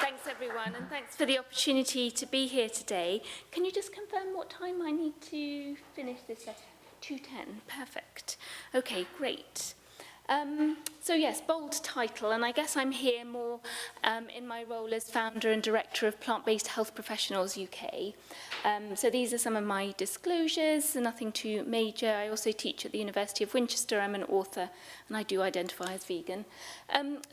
Thanks, everyone, and thanks for the opportunity to be here today. Can you just confirm what time I need to finish this session? 2:10, perfect. Okay, great. So yes, bold title, and I guess I'm here more in my role as founder and director of Plant-Based Health Professionals UK. So these are some of my disclosures, nothing too major. I also teach at the University of Winchester. I'm an author, and I do identify as vegan.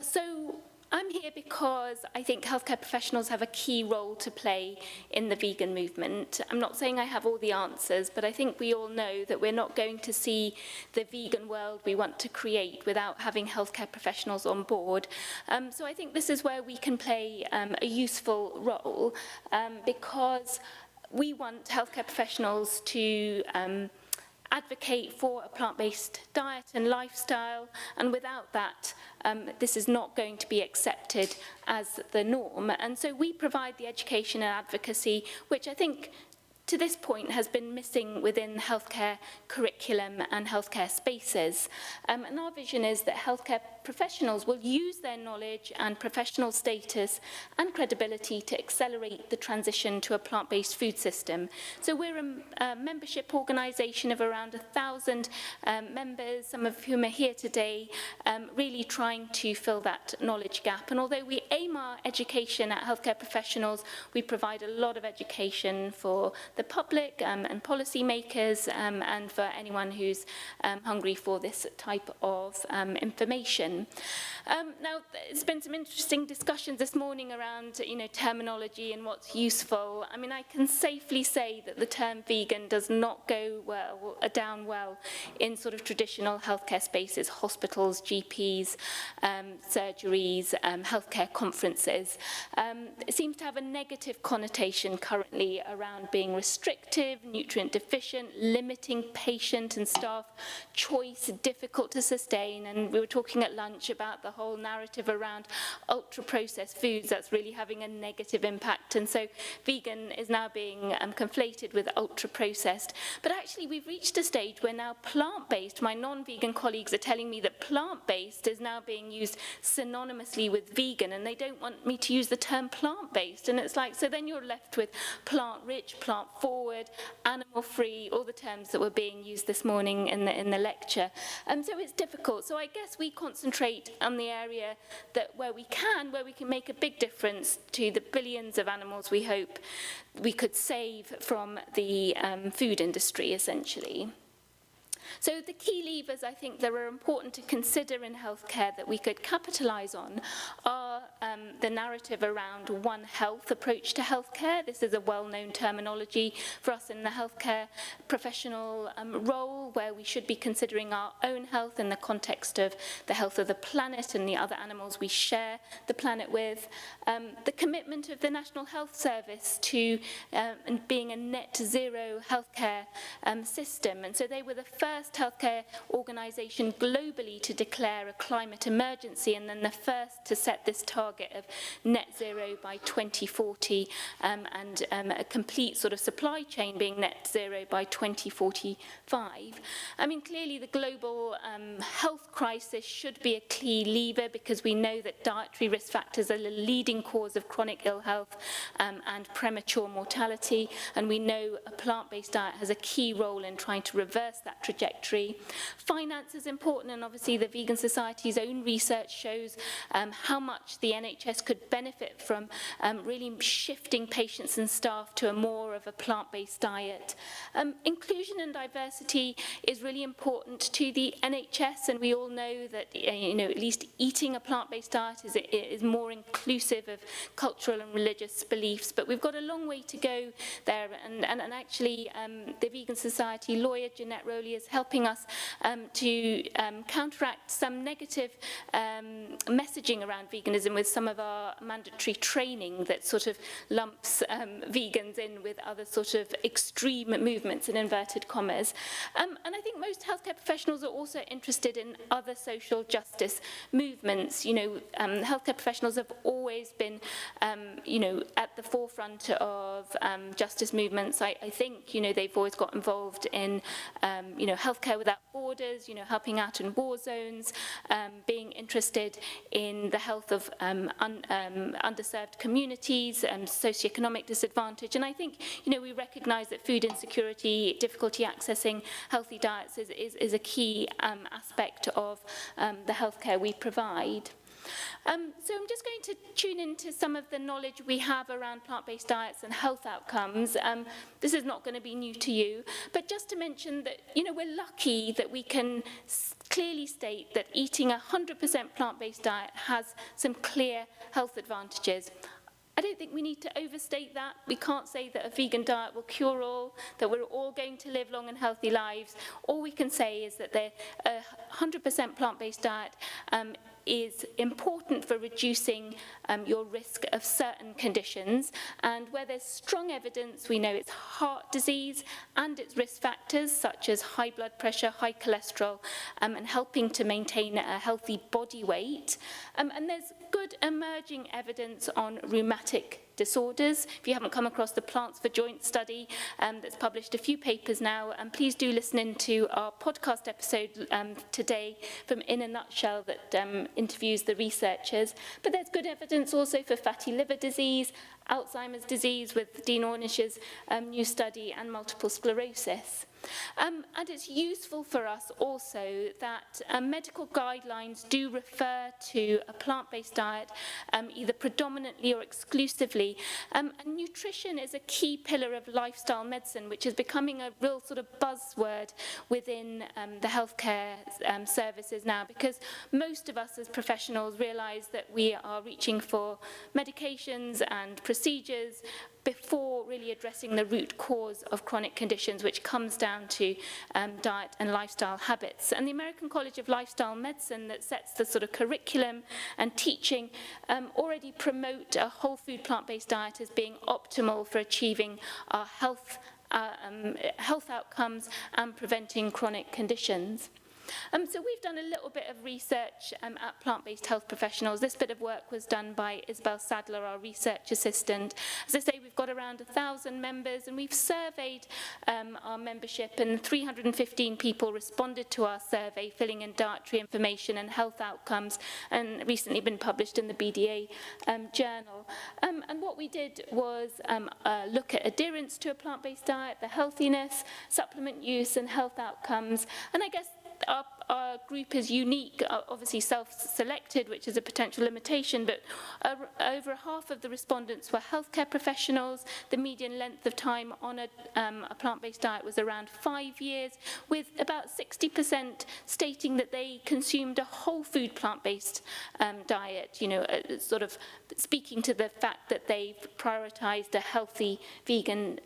So I'm here because I think healthcare professionals have a key role to play in the vegan movement. I'm not saying I have all the answers, but I think we all know that we're not going to see the vegan world we want to create without having healthcare professionals on board. So I think this is where we can play a useful role because we want healthcare professionals to advocate for a plant-based diet and lifestyle, and without that, this is not going to be accepted as the norm. And so we provide the education and advocacy, which I think to this point has been missing within healthcare curriculum and healthcare spaces. And our vision is that healthcare professionals will use their knowledge and professional status and credibility to accelerate the transition to a plant-based food system. So we're a membership organisation of around 1,000 members, some of whom are here today, really trying to fill that knowledge gap. And although we aim our education at healthcare professionals, we provide a lot of education for the public and policy makers and for anyone who's hungry for this type of information. Now, there's been some interesting discussions this morning around, terminology and what's useful. I mean, I can safely say that the term vegan does not go down well in sort of traditional healthcare spaces, hospitals, GPs, surgeries, healthcare conferences. It seems to have a negative connotation currently around being restrictive, nutrient deficient, limiting patient and staff choice, difficult to sustain. And we were talking at lunch about the whole narrative around ultra-processed foods that's really having a negative impact. And so vegan is now being conflated with ultra-processed. But actually, we've reached a stage where now plant-based, my non-vegan colleagues are telling me that plant-based is now being used synonymously with vegan, and they don't want me to use the term plant-based. And it's like, so then you're left with plant-rich, plant-forward, animal-free, all the terms that were being used this morning in the lecture. So it's difficult. So I guess we concentrate on the area where we can make a big difference to the billions of animals we hope we could save from the food industry, essentially. So the key levers I think that are important to consider in healthcare that we could capitalise on are the narrative around One Health approach to healthcare. This is a well-known terminology for us in the healthcare professional role, where we should be considering our own health in the context of the health of the planet and the other animals we share the planet with. The commitment of the National Health Service to being a net zero healthcare system. And so they were the first healthcare organisation globally to declare a climate emergency, and then the first to set this target of net zero by 2040 and a complete sort of supply chain being net zero by 2045. I mean, clearly the global health crisis should be a key lever, because we know that dietary risk factors are the leading cause of chronic ill health and premature mortality, and we know a plant-based diet has a key role in trying to reverse that trajectory. Finance is important, and obviously the Vegan Society's own research shows how much the NHS could benefit from really shifting patients and staff to a more of a plant-based diet. Inclusion and diversity is really important to the NHS, and we all know that at least eating a plant-based diet is more inclusive of cultural and religious beliefs, but we've got a long way to go there, and actually the Vegan Society lawyer Jeanette Rowley is helping us to counteract some negative messaging around veganism with some of our mandatory training that sort of lumps vegans in with other sort of extreme movements in inverted commas. And I think most healthcare professionals are also interested in other social justice movements. Healthcare professionals have always been, at the forefront of justice movements. I think think. You know, they've always got involved in, you know, healthcare without borders, you know, helping out in war zones, being interested in the health of underserved communities, socioeconomic disadvantage. And I think, you know, we recognise that food insecurity, difficulty accessing healthy diets is a key aspect of the healthcare we provide. So I'm just going to tune into some of the knowledge we have around plant-based diets and health outcomes. This is not going to be new to you, but just to mention that, you know, we're lucky that we can clearly state that eating a 100% plant-based diet has some clear health advantages. I don't think we need to overstate that. We can't say that a vegan diet will cure all, that we're all going to live long and healthy lives. All we can say is that the 100% plant-based diet is important for reducing your risk of certain conditions. And where there's strong evidence, we know it's heart disease and its risk factors, such as high blood pressure, high cholesterol, and helping to maintain a healthy body weight. And there's good emerging evidence on rheumatic disorders. If you haven't come across the Plants for Joints study that's published a few papers now, and please do listen into our podcast episode today from In a Nutshell that interviews the researchers. But there's good evidence also for fatty liver disease, Alzheimer's disease with Dean Ornish's new study, and multiple sclerosis. And it's useful for us also that medical guidelines do refer to a plant-based diet either predominantly or exclusively. And nutrition is a key pillar of lifestyle medicine, which is becoming a real sort of buzzword within the healthcare services now, because most of us as professionals realise that we are reaching for medications and procedures before really addressing the root cause of chronic conditions, which comes down to diet and lifestyle habits. And the American College of Lifestyle Medicine, that sets the sort of curriculum and teaching, already promote a whole food plant-based diet as being optimal for achieving our health outcomes and preventing chronic conditions. So we've done a little bit of research at Plant-Based Health Professionals. This bit of work was done by Isabel Sadler, our research assistant. As I say, we've got around 1,000 members, and we've surveyed our membership, and 315 people responded to our survey, filling in dietary information and health outcomes, and recently been published in the BDA journal. And what we did was look at adherence to a plant-based diet, the healthiness, supplement use, and health outcomes. And I guess our group is unique, obviously self-selected, which is a potential limitation, but over half of the respondents were healthcare professionals. The median length of time on a plant-based diet was around 5 years, with about 60% stating that they consumed a whole food plant-based diet, you know, sort of speaking to the fact that they've prioritised a healthy vegan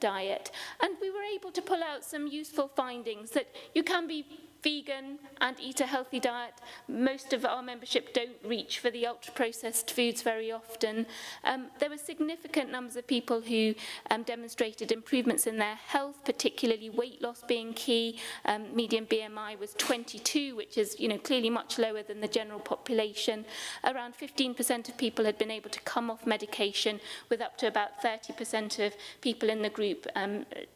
diet. And we were able to pull out some useful findings that you can be vegan and eat a healthy diet. Most of our membership don't reach for the ultra-processed foods very often. There were significant numbers of people who demonstrated improvements in their health, particularly weight loss being key. Median BMI was 22, which is, you know, clearly much lower than the general population. Around 15% of people had been able to come off medication, with up to about 30% of people in the group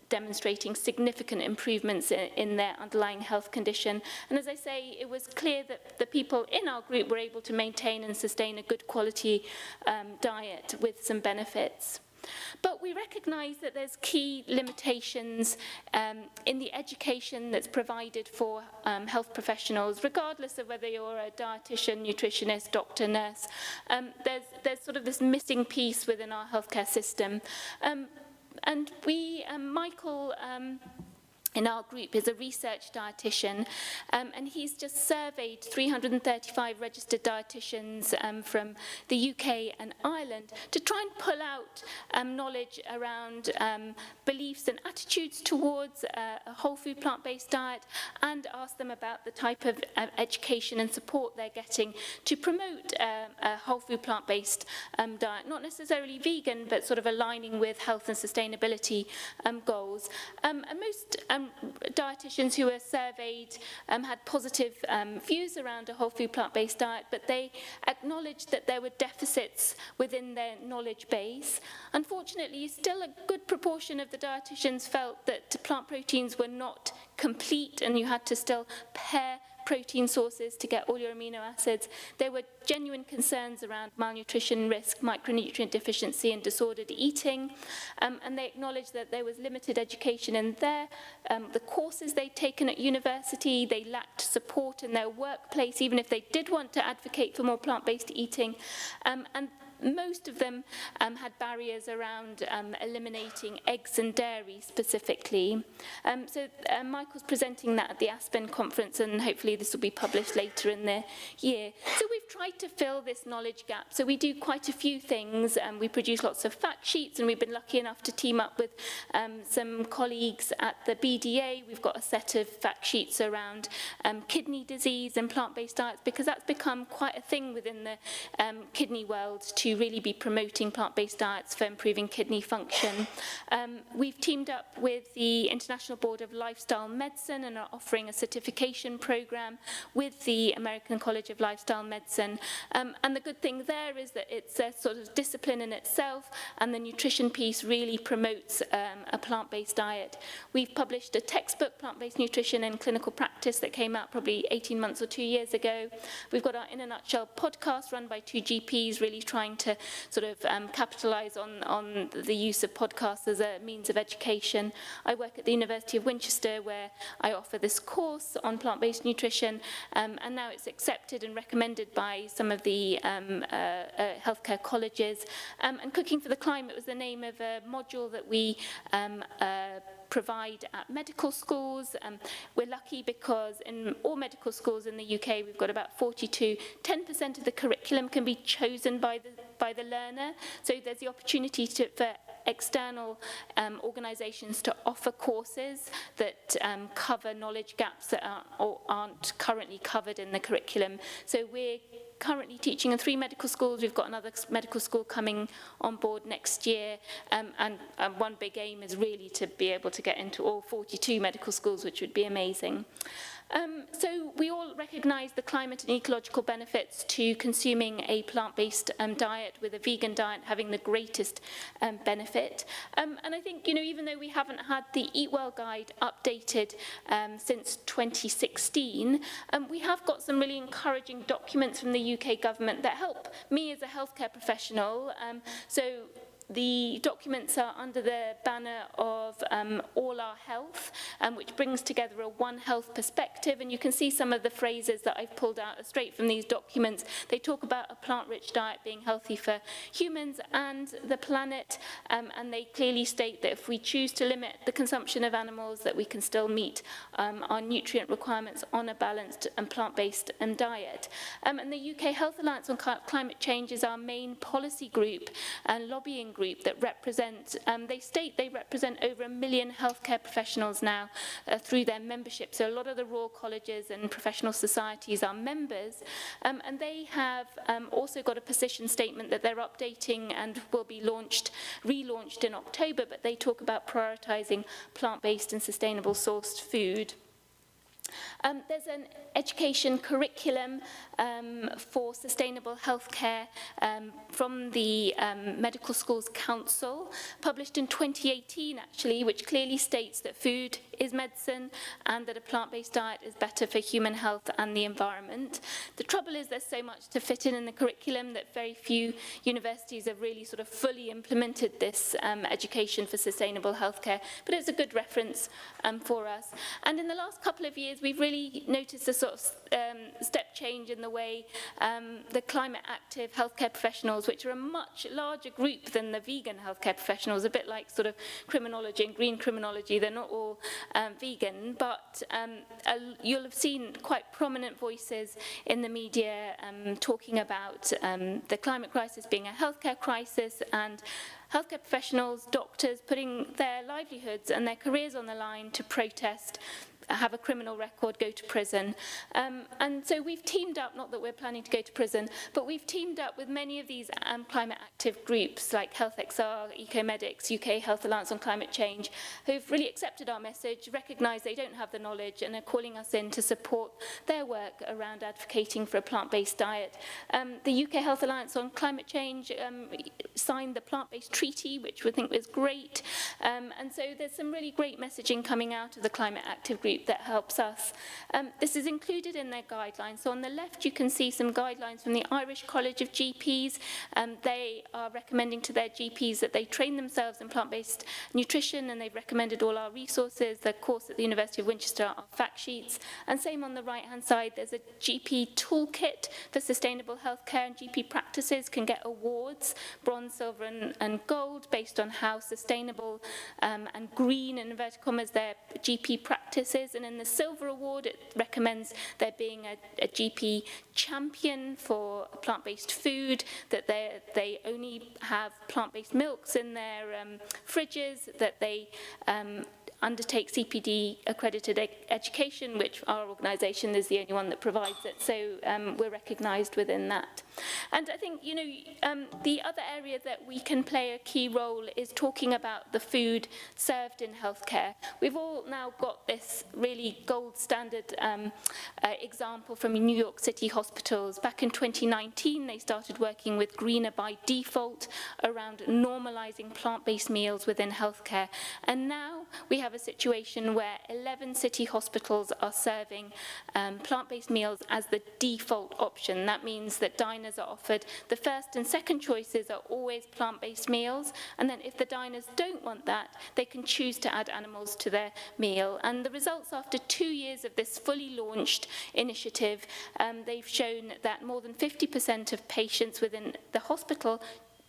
demonstrating significant improvements in their underlying health condition. And as I say, it was clear that the people in our group were able to maintain and sustain a good quality diet with some benefits. But we recognise that there's key limitations in the education that's provided for health professionals, regardless of whether you're a dietitian, nutritionist, doctor, nurse. There's sort of this missing piece within our healthcare system. And we, Michael, in our group, is a research dietitian, and he's just surveyed 335 registered dietitians from the UK and Ireland to try and pull out knowledge around beliefs and attitudes towards a whole food plant-based diet, and ask them about the type of education and support they're getting to promote a whole food plant-based diet, not necessarily vegan, but sort of aligning with health and sustainability goals. And most dietitians who were surveyed had positive views around a whole food plant-based diet, but they acknowledged that there were deficits within their knowledge base. Unfortunately, still a good proportion of the dietitians felt that plant proteins were not complete and you had to still pair protein sources to get all your amino acids. There were genuine concerns around malnutrition risk, micronutrient deficiency and disordered eating, and they acknowledged that there was limited education in there. The courses they'd taken at university, they lacked support in their workplace, even if they did want to advocate for more plant-based eating, and most of them had barriers around eliminating eggs and dairy specifically. Michael's presenting that at the Aspen conference, and hopefully this will be published later in the year. So we've tried to fill this knowledge gap. So we do quite a few things. We produce lots of fact sheets, and we've been lucky enough to team up with some colleagues at the BDA. We've got a set of fact sheets around kidney disease and plant-based diets, because that's become quite a thing within the kidney world to really be promoting plant-based diets for improving kidney function. We've teamed up with the International Board of Lifestyle Medicine and are offering a certification program with the American College of Lifestyle Medicine. And the good thing there is that it's a sort of discipline in itself, and the nutrition piece really promotes a plant-based diet. We've published a textbook, Plant-Based Nutrition in Clinical Practice, that came out probably 18 months or 2 years ago. We've got our In a Nutshell podcast run by 2 GPs, really trying to sort of capitalize on the use of podcasts as a means of education. I work at the University of Winchester, where I offer this course on plant-based nutrition, and now it's accepted and recommended by some of the healthcare colleges. And Cooking for the Climate was the name of a module that we provide at medical schools. We're lucky because in all medical schools in the UK, we've got about 10% of the curriculum can be chosen by the learner. So there's the opportunity for external organisations to offer courses that cover knowledge gaps that aren't currently covered in the curriculum. So we're currently teaching in 3 medical schools. We've got another medical school coming on board next year, and one big aim is really to be able to get into all 42 medical schools, which would be amazing. So we all recognise the climate and ecological benefits to consuming a plant-based diet, with a vegan diet having the greatest benefit. And I think, even though we haven't had the Eat Well Guide updated since 2016, we have got some really encouraging documents from the UK government that help me as a healthcare professional. So the documents are under the banner of All Our Health, which brings together a One Health perspective, and you can see some of the phrases that I've pulled out straight from these documents. They talk about a plant-rich diet being healthy for humans and the planet, and they clearly state that if we choose to limit the consumption of animals, that we can still meet our nutrient requirements on a balanced and plant-based diet. And the UK Health Alliance on Climate Change is our main policy group and lobbying group that represent, they state they represent over 1 million healthcare professionals now through their membership. So a lot of the Royal Colleges and professional societies are members, and they have also got a position statement that they're updating and will be relaunched in October, but they talk about prioritising plant-based and sustainable sourced food. There's an education curriculum for sustainable healthcare from the Medical Schools Council, published in 2018 actually, which clearly states that food is medicine and that a plant-based diet is better for human health and the environment. The trouble is there's so much to fit in the curriculum that very few universities have really sort of fully implemented this education for sustainable healthcare, but it's a good reference for us. And in the last couple of years, we've really noticed a sort of step change in the way the climate active healthcare professionals, which are a much larger group than the vegan healthcare professionals, a bit like sort of criminology and green criminology, they're not all vegan, but you'll have seen quite prominent voices in the media talking about the climate crisis being a healthcare crisis, and healthcare professionals, doctors, putting their livelihoods and their careers on the line to protest, have a criminal record, go to prison. And so we've teamed up, not that we're planning to go to prison, but we've teamed up with many of these climate active groups like HealthXR, Ecomedics, UK Health Alliance on Climate Change, who've really accepted our message, recognised they don't have the knowledge, and are calling us in to support their work around advocating for a plant-based diet. The UK Health Alliance on Climate Change signed the plant-based treaty, which we think was great. And so there's some really great messaging coming out of the climate active group that helps us. This is included in their guidelines. So on the left, you can see some guidelines from the Irish College of GPs. They are recommending to their GPs that they train themselves in plant-based nutrition, and they've recommended all our resources. The course at the University of Winchester are fact sheets. And same on the right-hand side, there's a GP toolkit for sustainable healthcare, and GP practices can get awards, bronze, silver, and gold, based on how sustainable and green, in inverted commas, their GP practice is. And in the Silver Award, it recommends there being a GP champion for plant-based food, that they only have plant-based milks in their fridges, that they undertake CPD accredited education, which our organisation is the only one that provides it, so we're recognised within that. And I think, you know, the other area that we can play a key role is talking about the food served in healthcare. We've all now got this really gold standard example from New York City hospitals. Back in 2019, they started working with Greener by Default around normalising plant-based meals within healthcare. And now we have a situation where 11 city hospitals are serving plant-based meals as the default option. That means that diners are offered the first and second choices are always plant-based meals, and then if the diners don't want that, they can choose to add animals to their meal. And the results after 2 years of this fully launched initiative, they've shown that more than 50% of patients within the hospital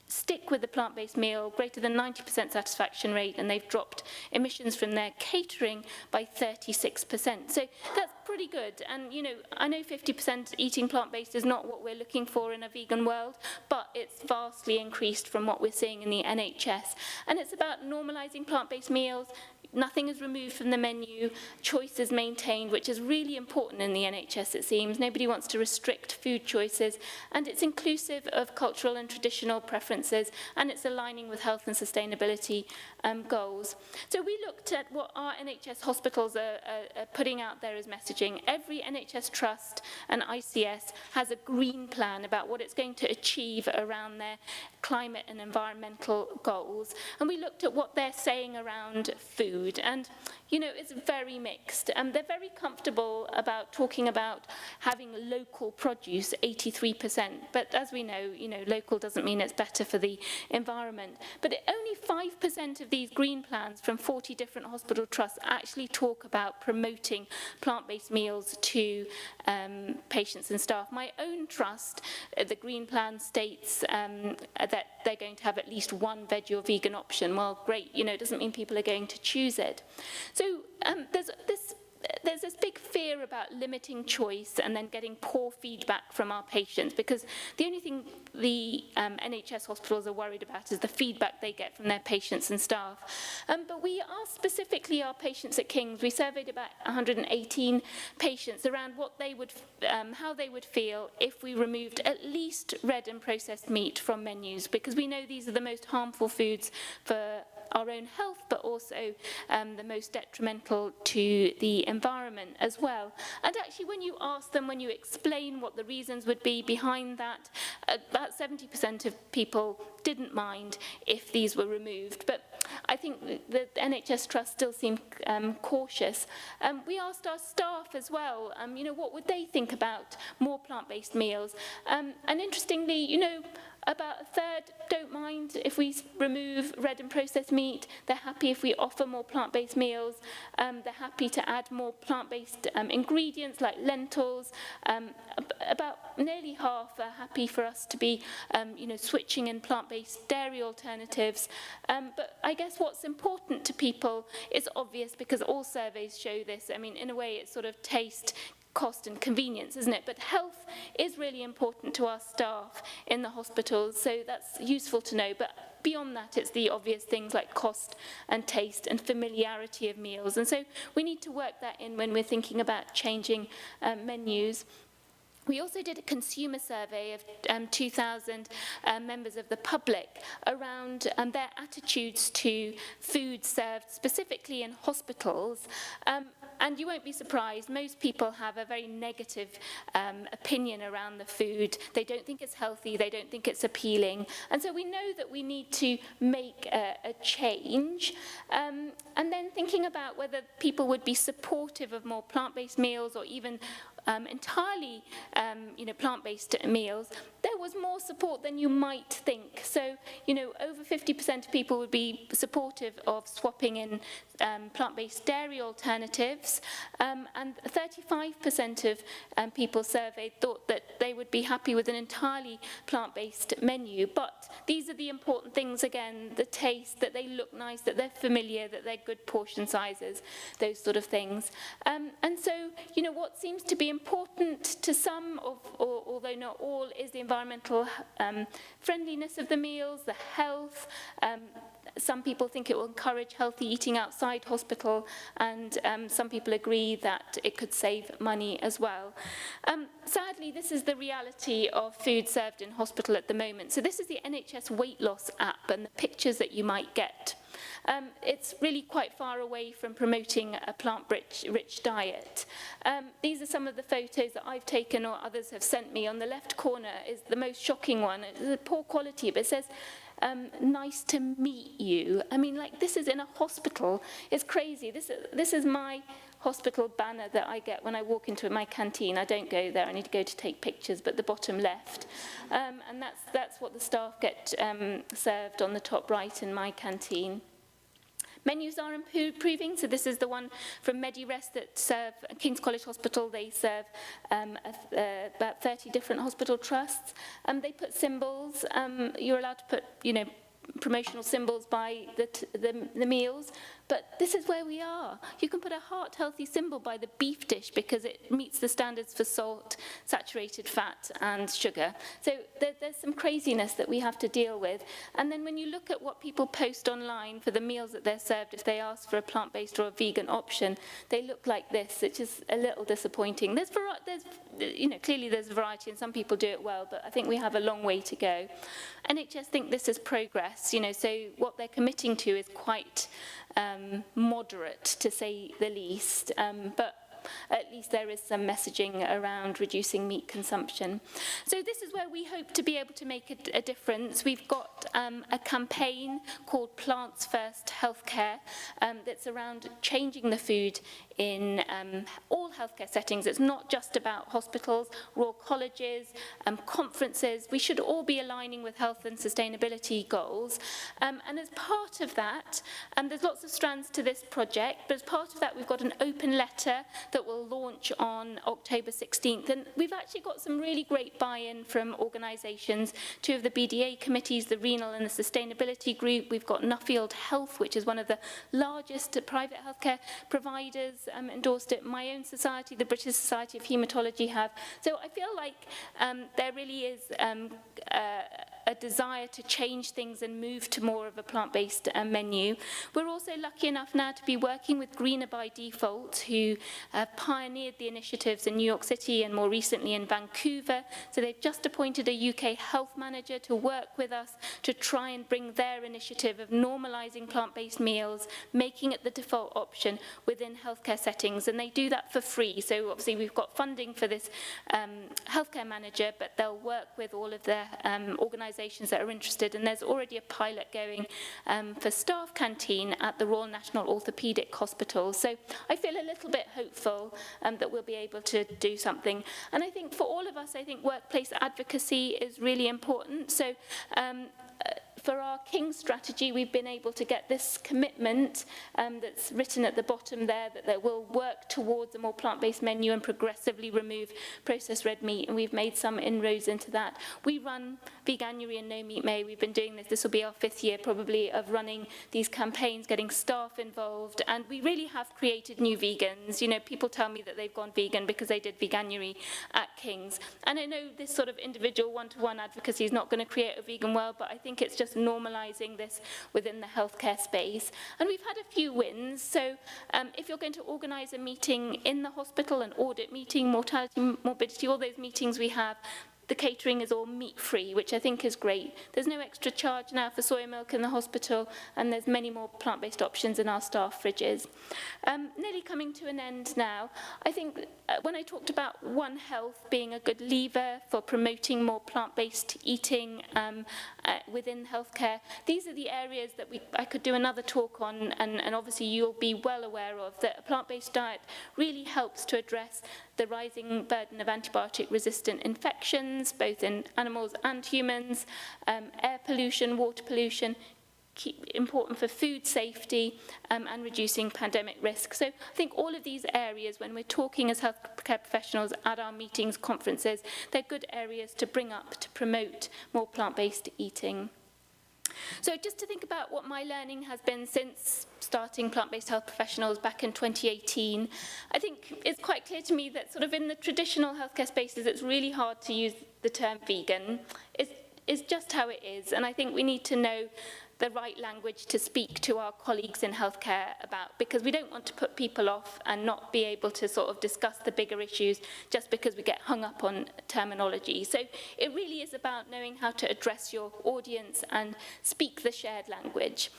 stick with the plant-based meal, greater than 90% satisfaction rate, and they've dropped emissions from their catering by 36%. So that's pretty good. And, you know, I know 50% eating plant-based is not what we're looking for in a vegan world, but it's vastly increased from what we're seeing in the NHS. And it's about normalising plant-based meals. Nothing is removed from the menu, choice is maintained, which is really important in the NHS, it seems. Nobody wants to restrict food choices, and it's inclusive of cultural and traditional preferences, and it's aligning with health and sustainability goals. So we looked at what our NHS hospitals are putting out there as messaging. Every NHS trust and ICS has a green plan about what it's going to achieve around their climate and environmental goals, and we looked at what they're saying around food. And, you know, it's very mixed. They're very comfortable about talking about having local produce, 83%. But as we know, you know, local doesn't mean it's better for the environment. But only 5% of these green plans from 40 different hospital trusts actually talk about promoting plant-based meals to patients and staff. My own trust, the green plan states that they're going to have at least one veg or vegan option. Well, great, you know, it doesn't mean people are going to choose it. So there's this big fear about limiting choice and then getting poor feedback from our patients, because the only thing the NHS hospitals are worried about is the feedback they get from their patients and staff. But we asked specifically our patients at King's. We surveyed about 118 patients around what they would, how they would feel if we removed at least red and processed meat from menus, because we know these are the most harmful foods for our own health, but also the most detrimental to the environment as well. And actually, when you ask them, when you explain what the reasons would be behind that, about 70% of people didn't mind if these were removed. But I think the NHS Trust still seem cautious. We asked our staff as well, you know, what would they think about more plant-based meals? And interestingly, you know, about a third don't mind if we remove red and processed meat. They're happy if we offer more plant-based meals. They're happy to add more plant-based ingredients like lentils. About nearly half are happy for us to be, you know, switching in plant-based dairy alternatives. But I guess what's important to people is obvious, because all surveys show this. I mean, in a way, it's sort of taste, cost and convenience, isn't it? But health is really important to our staff in the hospitals, so that's useful to know. But beyond that, it's the obvious things like cost and taste and familiarity of meals. And so we need to work that in when we're thinking about changing menus. We also did a consumer survey of 2,000 members of the public around their attitudes to food served specifically in hospitals. And you won't be surprised, most people have a very negative opinion around the food. They don't think it's healthy, they don't think it's appealing. And so we know that we need to make a change. And then thinking about whether people would be supportive of more plant-based meals or even entirely plant-based meals, there was more support than you might think. So, over 50% of people would be supportive of swapping in plant-based dairy alternatives, and 35% of people surveyed thought that they would be happy with an entirely plant-based menu. But these are the important things again: the taste, that they look nice, that they're familiar, that they're good portion sizes, those sort of things. And so, what seems to be important to some, although not all, is the environmental friendliness of the meals, the health. Some people think it will encourage healthy eating outside hospital, and some people agree that it could save money as well. Sadly, this is the reality of food served in hospital at the moment. So this is the NHS weight loss app and the pictures that you might get. It's really quite far away from promoting a plant-rich diet. These are some of the photos that I've taken or others have sent me. On the left corner is the most shocking one. It's a poor quality, but it says, nice to meet you. I mean, like, this is in a hospital. It's crazy. This is my hospital banner that I get when I walk into my canteen. I don't go there. I need to go to take pictures, but the bottom left. And that's what the staff get served on the top right in my canteen. Menus are improving, so this is the one from MediRest that serve King's College Hospital. They serve about 30 different hospital trusts. They put symbols. You're allowed to put, promotional symbols by the meals, but this is where we are. You can put a heart-healthy symbol by the beef dish because it meets the standards for salt, saturated fat, and sugar. So there's some craziness that we have to deal with. And then when you look at what people post online for the meals that they're served, if they ask for a plant-based or a vegan option, they look like this, which is a little disappointing. Clearly there's variety, and some people do it well, but I think we have a long way to go. NHS think this is progress, so what they're committing to is quite moderate, to say the least, but at least there is some messaging around reducing meat consumption. So this is where we hope to be able to make a difference. We've got a campaign called Plants First Healthcare that's around changing the food in all healthcare settings. It's not just about hospitals, Royal Colleges, conferences. We should all be aligning with health and sustainability goals. And as part of that, there's lots of strands to this project, but as part of that, we've got an open letter that will launch on October 16th. And we've actually got some really great buy-in from organisations, two of the BDA committees, the Renal and the Sustainability Group. We've got Nuffield Health, which is one of the largest private healthcare providers, endorsed it. My own society, the British Society of Haematology, have. So I feel like there really is a desire to change things and move to more of a plant-based menu. We're also lucky enough now to be working with Greener by Default, who pioneered the initiatives in New York City and more recently in Vancouver. So they've just appointed a UK health manager to work with us to try and bring their initiative of normalising plant-based meals, making it the default option within healthcare settings. And they do that for free. So obviously we've got funding for this healthcare manager, but they'll work with all of the organisations that are interested. And there's already a pilot going for staff canteen at the Royal National Orthopaedic Hospital. So I feel a little bit hopeful that we'll be able to do something. And I think for all of us, I think workplace advocacy is really important. So for our King strategy, we've been able to get this commitment that's written at the bottom there, that we'll work towards a more plant-based menu and progressively remove processed red meat, and we've made some inroads into that. We run Veganuary and No Meat May. We've been doing this. This will be our 5th year probably of running these campaigns, getting staff involved, and we really have created new vegans. People tell me that they've gone vegan because they did Veganuary at King's. And I know this sort of individual one-to-one advocacy is not going to create a vegan world, but I think it's just just normalising this within the healthcare space. And we've had a few wins. So if you're going to organise a meeting in the hospital, an audit meeting, mortality, morbidity, all those meetings we have, the catering is all meat-free, which I think is great. There's no extra charge now for soy milk in the hospital, and there's many more plant-based options in our staff fridges. Nearly coming to an end now. I think when I talked about One Health being a good lever for promoting more plant-based eating within healthcare, these are the areas that I could do another talk on, and obviously you'll be well aware of, that a plant-based diet really helps to address the rising burden of antibiotic-resistant infections, both in animals and humans, air pollution, water pollution, important for food safety, and reducing pandemic risk. So I think all of these areas, when we're talking as healthcare professionals at our meetings, conferences, they're good areas to bring up to promote more plant-based eating. So just to think about what my learning has been since starting Plant-Based Health Professionals back in 2018, I think it's quite clear to me that sort of in the traditional healthcare spaces, it's really hard to use the term vegan. It's just how it is, and I think we need to know the right language to speak to our colleagues in healthcare about, because we don't want to put people off and not be able to sort of discuss the bigger issues just because we get hung up on terminology. So it really is about knowing how to address your audience and speak the shared language.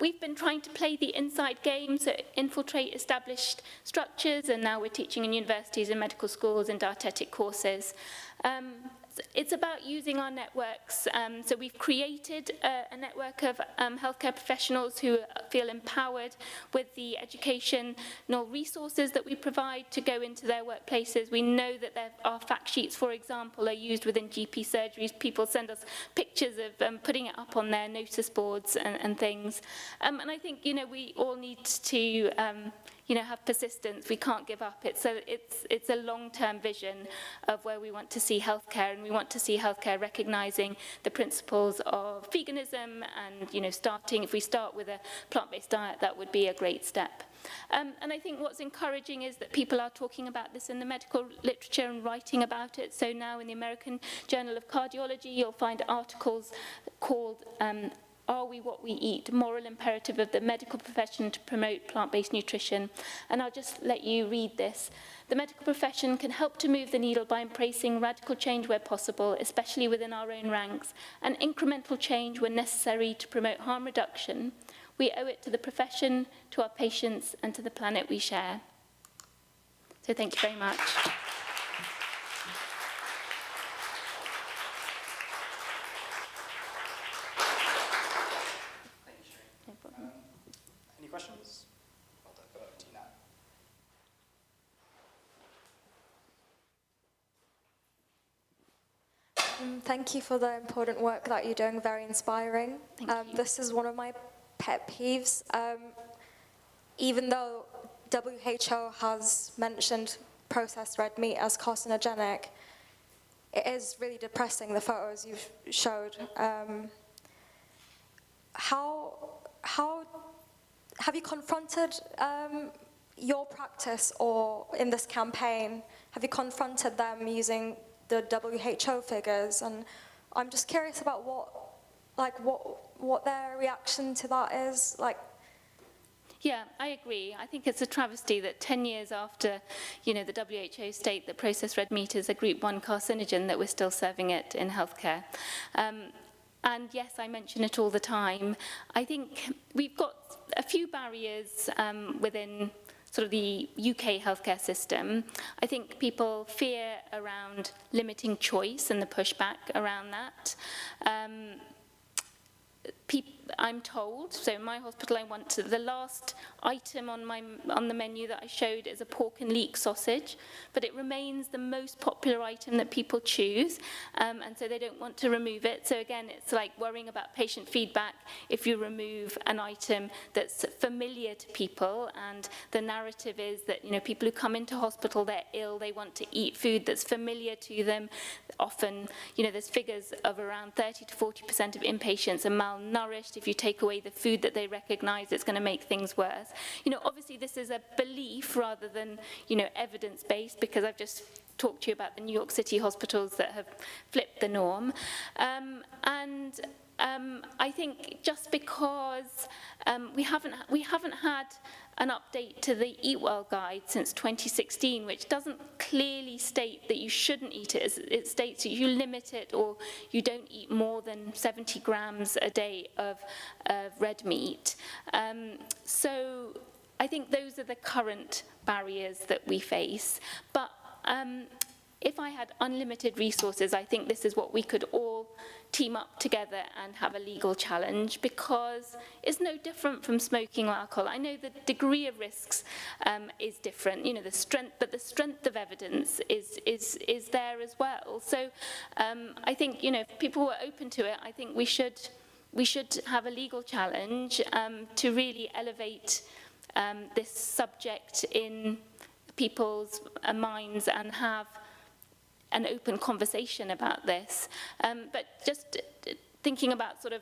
We've been trying to play the inside game, so infiltrate established structures, and now we're teaching in universities and medical schools and dietetic courses. It's about using our networks. So we've created a network of healthcare professionals who feel empowered with the educational resources that we provide to go into their workplaces. We know that our fact sheets, for example, are used within GP surgeries. People send us pictures of putting it up on their notice boards and things. And I think, we all need to have persistence. We can't give up. It's a long-term vision of where we want to see healthcare, and we want to see healthcare recognising the principles of veganism, and if we start with a plant-based diet, that would be a great step. And I think what's encouraging is that people are talking about this in the medical literature and writing about it. So now in the American Journal of Cardiology, you'll find articles called Are We What We Eat? Moral Imperative of the Medical Profession to Promote Plant-Based Nutrition. And I'll just let you read this. The medical profession can help to move the needle by embracing radical change where possible, especially within our own ranks, and incremental change when necessary to promote harm reduction. We owe it to the profession, to our patients, and to the planet we share. So thank you very much. Any questions? I'll go over to you now. Thank you for the important work that you're doing, very inspiring. Thank you. This is one of my pet peeves. Even though WHO has mentioned processed red meat as carcinogenic, it is really depressing, the photos you've showed. How have you confronted your practice, or in this campaign, have you confronted them using the WHO figures? And I'm just curious about what their reaction to that is. Yeah, I agree. I think it's a travesty that 10 years after, the WHO state that processed red meat is a group 1 carcinogen, that we're still serving it in healthcare. And yes, I mention it all the time. I think we've got a few barriers within sort of the UK healthcare system. I think people fear around limiting choice and the pushback around that. I'm told, so in my hospital, the last item on the menu that I showed is a pork and leek sausage, but it remains the most popular item that people choose, and so they don't want to remove it. So again, it's like worrying about patient feedback if you remove an item that's familiar to people, and the narrative is that people who come into hospital, they're ill, they want to eat food that's familiar to them. Often, there's figures of around 30 to 40% of inpatients are malnourished. If you take away the food that they recognize, it's going to make things worse. Obviously this is a belief rather than, evidence-based, because I've just talked to you about the New York City hospitals that have flipped the norm. And I think just because we haven't had an update to the Eat Well guide since 2016, which doesn't clearly state that you shouldn't eat it. It states that you limit it or you don't eat more than 70 grams a day of red meat. So I think those are the current barriers that we face. But if I had unlimited resources, I think this is what we could all team up together and have a legal challenge, because it's no different from smoking or alcohol. I know the degree of risks is different, you know, the strength, but the strength of evidence is there as well. So I think, you know, if people were open to it, I think we should have a legal challenge to really elevate this subject in people's minds and have an open conversation about this. But just thinking about sort of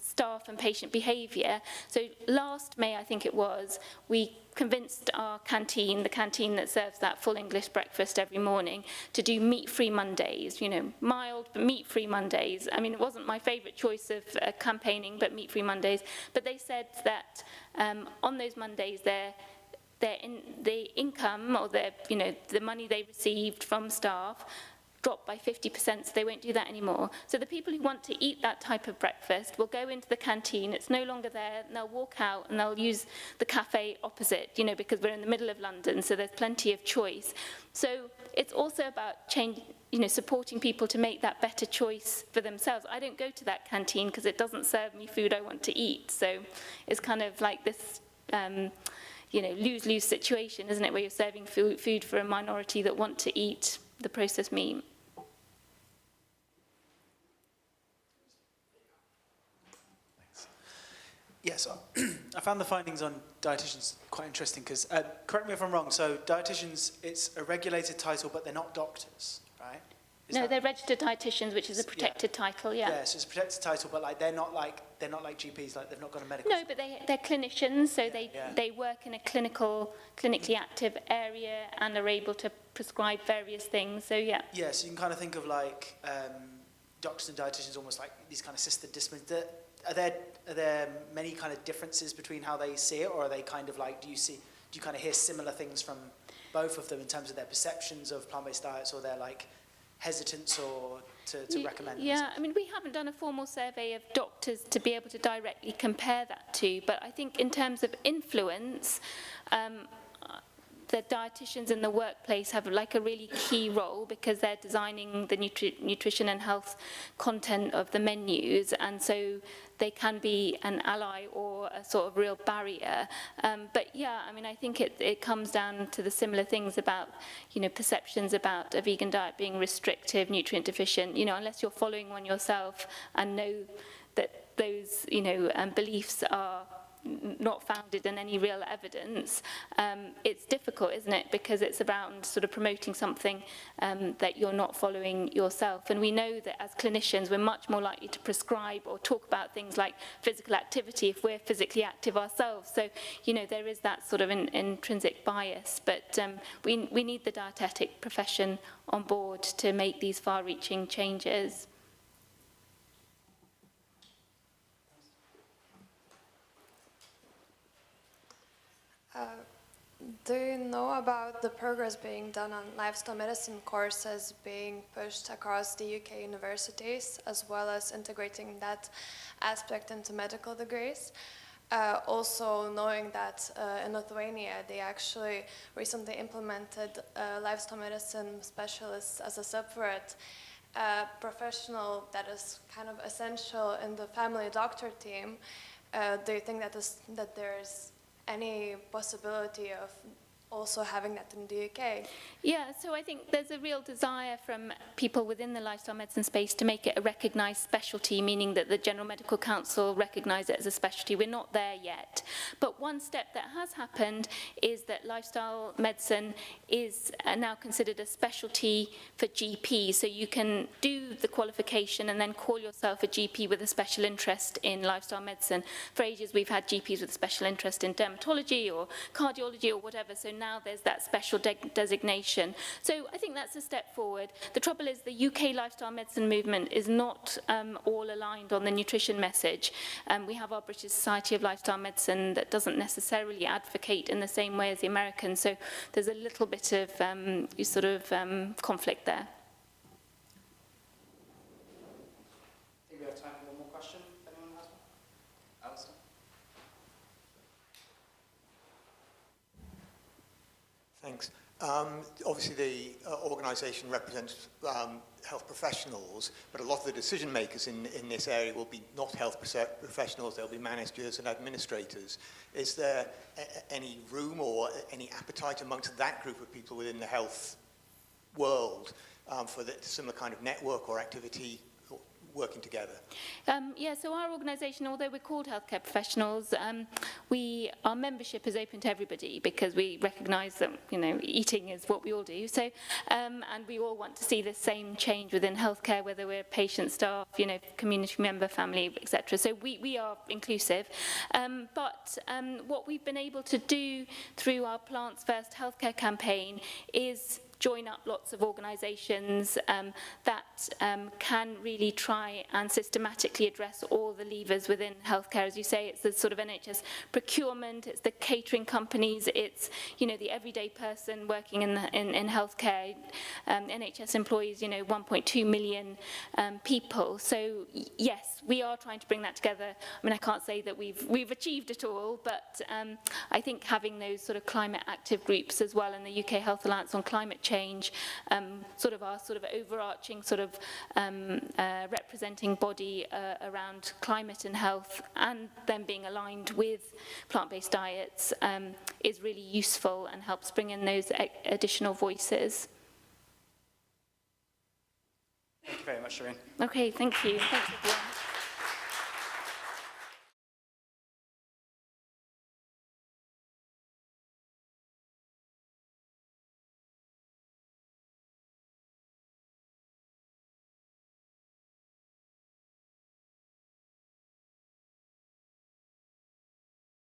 staff and patient behaviour. So last May, I think it was, we convinced our canteen, the canteen that serves that full English breakfast every morning, to do meat-free Mondays, you know, mild but meat-free Mondays. I mean, it wasn't my favourite choice of campaigning, but meat-free Mondays. But they said that on those Mondays, the income or the money they received from staff dropped by 50%, so they won't do that anymore. So the people who want to eat that type of breakfast will go into the canteen, it's no longer there, and they'll walk out and they'll use the cafe opposite, you know, because we're in the middle of London, so there's plenty of choice. So it's also about supporting people to make that better choice for themselves. I don't go to that canteen because it doesn't serve me food I want to eat. So it's kind of like this lose-lose situation, isn't it, where you're serving food for a minority that want to eat the processed meat. Thanks. Yes, I found the findings on dietitians quite interesting because, correct me if I'm wrong, so dietitians, it's a regulated title, but they're not doctors, right? No, they're registered dietitians, which is a protected title, yeah. Yeah, so it's a protected title, but like they're not like GPs, like they've not got a medical. No, but they're clinicians, so they work in a clinically active area and are able to prescribe various things. So yeah. Yeah, so you can kind of think of like doctors and dietitians almost like these kind of sister disciplines. Are there many kind of differences between how they see it, or are they kind of like do you kind of hear similar things from both of them in terms of their perceptions of plant-based diets, or their like hesitance or to recommend? Yeah, I mean, we haven't done a formal survey of doctors to be able to directly compare that to, but I think in terms of influence, the dietitians in the workplace have like a really key role because they're designing the nutrition and health content of the menus, and so they can be an ally or a sort of real barrier. But yeah, I mean, I think it comes down to the similar things about, perceptions about a vegan diet being restrictive, nutrient deficient, unless you're following one yourself and know that those, beliefs are not founded in any real evidence, it's difficult, isn't it? Because it's around sort of promoting something that you're not following yourself. And we know that as clinicians, we're much more likely to prescribe or talk about things like physical activity if we're physically active ourselves. So, there is that sort of intrinsic bias. But we need the dietetic profession on board to make these far-reaching changes. Do you know about the progress being done on lifestyle medicine courses being pushed across the UK universities, as well as integrating that aspect into medical degrees? Also knowing that in Lithuania, they actually recently implemented lifestyle medicine specialists as a separate professional that is kind of essential in the family doctor team. Do you think that there's any possibility of also having that in the UK? Yeah, so I think there's a real desire from people within the lifestyle medicine space to make it a recognised specialty, meaning that the General Medical Council recognise it as a specialty. We're not there yet. But one step that has happened is that lifestyle medicine is now considered a specialty for GPs. So you can do the qualification and then call yourself a GP with a special interest in lifestyle medicine. For ages, we've had GPs with a special interest in dermatology or cardiology or whatever. So now there's that special designation. So I think that's a step forward. The trouble is the UK lifestyle medicine movement is not all aligned on the nutrition message. We have our British Society of Lifestyle Medicine that doesn't necessarily advocate in the same way as the Americans, so there's a little bit of conflict there. I think we have time for one more question, if anyone has one. Alistair? Thanks. Obviously, the organisation represents health professionals, but a lot of the decision makers in this area will be not health professionals, they'll be managers and administrators. Is there any room or any appetite amongst that group of people within the health world for the similar kind of network or activity working together? Yeah, so our organisation, although we're called healthcare professionals, our membership is open to everybody because we recognise that, you know, eating is what we all do. So, and we all want to see the same change within healthcare, whether we're patient, staff, you know, community member, family, etc. So we are inclusive. But what we've been able to do through our Plants First healthcare campaign is join up lots of organisations that can really try and systematically address all the levers within healthcare. As you say, it's the sort of NHS procurement, it's the catering companies, it's, you know, the everyday person working in healthcare. NHS employs, you know, 1.2 million people. So yes, we are trying to bring that together. I mean, I can't say that we've achieved it all, but I think having those sort of climate active groups as well in the UK Health Alliance on climate change, sort of our sort of overarching sort of representing body around climate and health, and then being aligned with plant-based diets is really useful and helps bring in those additional voices. Thank you very much, Shireen. Okay, thank you. Thanks, everyone.